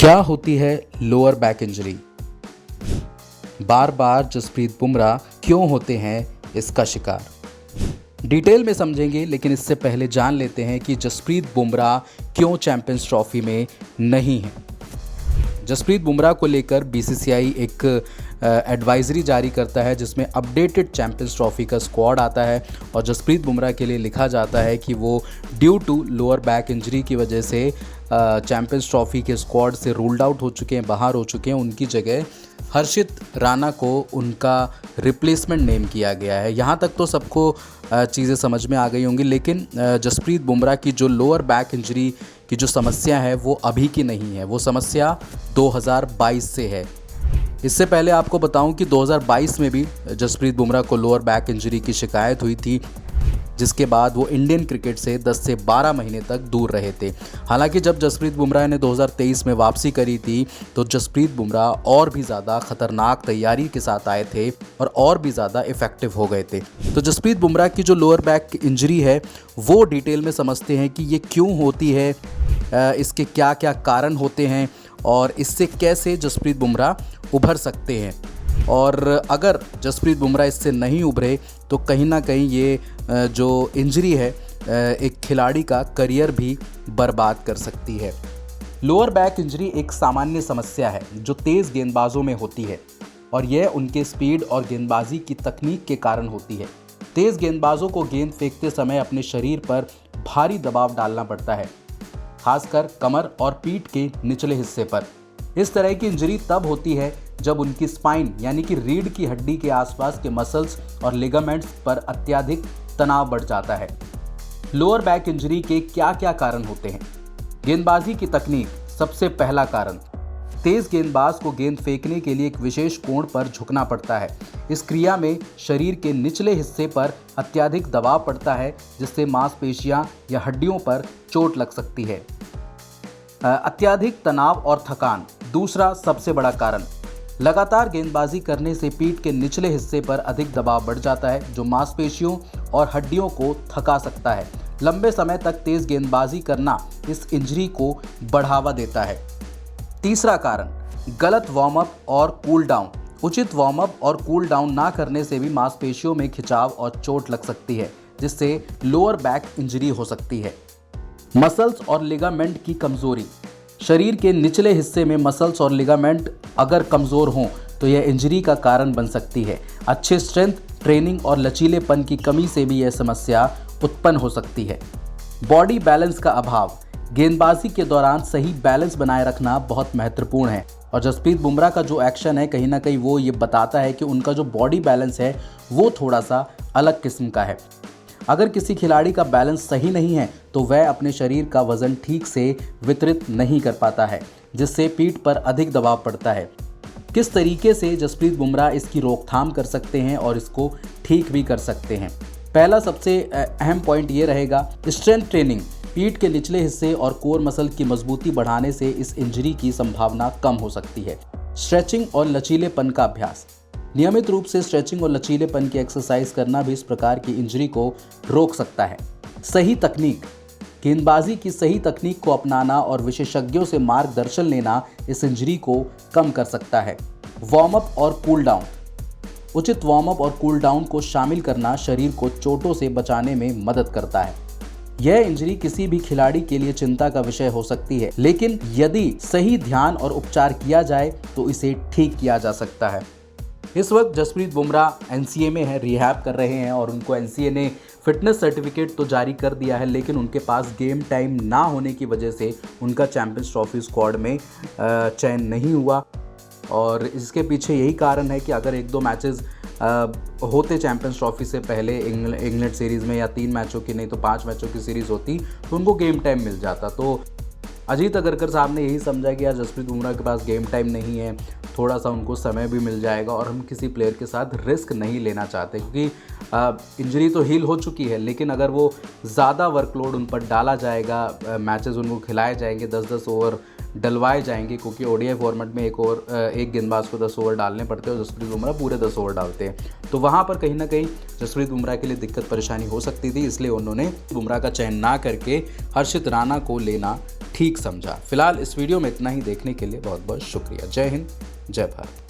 क्या होती है लोअर बैक इंजरी? बार बार जसप्रीत बुमराह क्यों होते हैं इसका शिकार? डिटेल में समझेंगे, लेकिन इससे पहले जान लेते हैं कि जसप्रीत बुमराह क्यों चैंपियंस ट्रॉफी में नहीं है। जसप्रीत बुमराह को लेकर बीसीसीआई एक एडवाइजरी जारी करता है जिसमें अपडेटेड चैंपियंस ट्रॉफी का स्क्वाड आता है और जसप्रीत बुमराह के लिए लिखा जाता है कि वो due to lower back injury की वजह से चैंपियंस ट्रॉफी के स्क्वाड से रूल्ड आउट हो चुके हैं, बाहर हो चुके हैं। उनकी जगह हर्षित राणा को उनका रिप्लेसमेंट नेम किया गया है। यहाँ तक तो सबको चीज़ें समझ में आ गई होंगी, लेकिन जसप्रीत बुमराह की जो लोअर बैक इंजरी की जो समस्या है वो अभी की नहीं है, वो समस्या 2022 से है। इससे पहले आपको बताऊं कि 2022 में भी जसप्रीत बुमराह को लोअर बैक इंजरी की शिकायत हुई थी, जिसके बाद वो इंडियन क्रिकेट से 10 से 12 महीने तक दूर रहे थे। हालांकि जब जसप्रीत बुमराह ने 2023 में वापसी करी थी तो जसप्रीत बुमराह और भी ज़्यादा खतरनाक तैयारी के साथ आए थे और भी ज़्यादा इफेक्टिव हो गए थे। तो जसप्रीत बुमराह की जो लोअर बैक इंजरी है वो डिटेल में समझते हैं कि ये क्यों होती है, इसके क्या क्या कारण होते हैं और इससे कैसे जसप्रीत बुमराह उभर सकते हैं। और अगर जसप्रीत बुमराह इससे नहीं उभरे तो कहीं ना कहीं ये जो इंजरी है एक खिलाड़ी का करियर भी बर्बाद कर सकती है। लोअर बैक इंजरी एक सामान्य समस्या है जो तेज़ गेंदबाजों में होती है और यह उनके स्पीड और गेंदबाजी की तकनीक के कारण होती है। तेज़ गेंदबाजों को गेंद फेंकते समय अपने शरीर पर भारी दबाव डालना पड़ता है, खासकर कमर और पीठ के निचले हिस्से पर। इस तरह की इंजरी तब होती है जब उनकी स्पाइन यानी कि रीढ़ की हड्डी के आसपास के मसल्स और लिगामेंट्स पर अत्यधिक तनाव बढ़ जाता है। लोअर बैक इंजरी के क्या क्या कारण होते हैं? गेंदबाजी की तकनीक सबसे पहला कारण। तेज गेंदबाज को गेंद फेंकने के लिए एक विशेष कोण पर झुकना पड़ता है। इस क्रिया में शरीर के निचले हिस्से पर अत्यधिक दबाव पड़ता है, जिससे मांसपेशियां या हड्डियों पर चोट लग सकती है। अत्यधिक तनाव और थकान दूसरा सबसे बड़ा कारण। लगातार गेंदबाजी करने से पीठ के निचले हिस्से पर अधिक दबाव बढ़ जाता है, जो मांसपेशियों और हड्डियों को थका सकता है। लंबे समय तक तेज गेंदबाजी करना इस इंजरी को बढ़ावा देता है। तीसरा कारण, गलत वार्म अप और कूल डाउन। उचित वार्म अप और कूल डाउन ना करने से भी मांसपेशियों में खिंचाव और चोट लग सकती है, जिससे लोअर बैक इंजरी हो सकती है। मसल्स और लिगामेंट की कमजोरी। शरीर के निचले हिस्से में मसल्स और लिगामेंट अगर कमज़ोर हों तो यह इंजरी का कारण बन सकती है। अच्छे स्ट्रेंथ ट्रेनिंग और लचीलेपन की कमी से भी यह समस्या उत्पन्न हो सकती है। बॉडी बैलेंस का अभाव। गेंदबाजी के दौरान सही बैलेंस बनाए रखना बहुत महत्वपूर्ण है और जसप्रीत बुमराह का जो एक्शन है कहीं ना कहीं वो ये बताता है कि उनका जो बॉडी बैलेंस है वो थोड़ा सा अलग किस्म का है। अगर किसी खिलाड़ी का बैलेंस सही नहीं है तो वह अपने शरीर का वजन ठीक से वितरित नहीं कर पाता है, जिससे पीठ पर अधिक दबाव पड़ता है। किस तरीके से जसप्रीत बुमराह इसकी रोकथाम कर सकते हैं और इसको ठीक भी कर सकते हैं? पहला सबसे अहम पॉइंट ये रहेगा, स्ट्रेंथ ट्रेनिंग। पीठ के निचले हिस्से और कोर मसल की मजबूती बढ़ाने से इस इंजरी की संभावना कम हो सकती है। स्ट्रेचिंग और लचीलेपन का अभ्यास। नियमित रूप से स्ट्रेचिंग और लचीलेपन की एक्सरसाइज करना भी इस प्रकार की इंजरी को रोक सकता है। सही तकनीक। गेंदबाजी की सही तकनीक को अपनाना और विशेषज्ञों से मार्गदर्शन लेना इस इंजरी को कम कर सकता है। वार्म अप और कूल डाउन। उचित वार्म अप और कूल डाउन को शामिल करना शरीर को चोटों से बचाने में मदद करता है। यह इंजरी किसी भी खिलाड़ी के लिए चिंता का विषय हो सकती है, लेकिन यदि सही ध्यान और उपचार किया जाए तो इसे ठीक किया जा सकता है। इस वक्त जसप्रीत बुमराह एनसीए में है, रिहैब कर रहे हैं और उनको एनसीए ने फिटनेस सर्टिफिकेट तो जारी कर दिया है, लेकिन उनके पास गेम टाइम ना होने की वजह से उनका चैंपियंस ट्रॉफी स्क्वाड में चयन नहीं हुआ। और इसके पीछे यही कारण है कि अगर 1-2 मैचेस होते चैंपियंस ट्रॉफी से पहले इंग्लैंड सीरीज़ में, या 3 मैचों की नहीं तो 5 मैचों की सीरीज़ होती तो उनको गेम टाइम मिल जाता। तो अजीत अगरकर साहब ने यही समझा कि यार जसप्रीत बुमराह के पास गेम टाइम नहीं है, थोड़ा सा उनको समय भी मिल जाएगा और हम किसी प्लेयर के साथ रिस्क नहीं लेना चाहते, क्योंकि इंजरी तो हील हो चुकी है, लेकिन अगर वो ज़्यादा वर्कलोड उन पर डाला जाएगा, मैचेस उनको खिलाए जाएंगे, 10-10 ओवर डलवाए जाएंगे, क्योंकि ओडीआई फॉर्मेट में एक गेंदबाज को 10 ओवर डालने पड़ते हैं और जसप्रीत बुमराह पूरे 10 ओवर डालते हैं, तो वहाँ पर कहीं ना कहीं जसप्रीत बुमराह के लिए दिक्कत परेशानी हो सकती थी। इसलिए उन्होंने बुमराह का चयन ना करके हर्षित राणा को लेना ठीक समझा। फिलहाल इस वीडियो में इतना ही। देखने के लिए बहुत बहुत शुक्रिया। जय हिंद, जय भारत।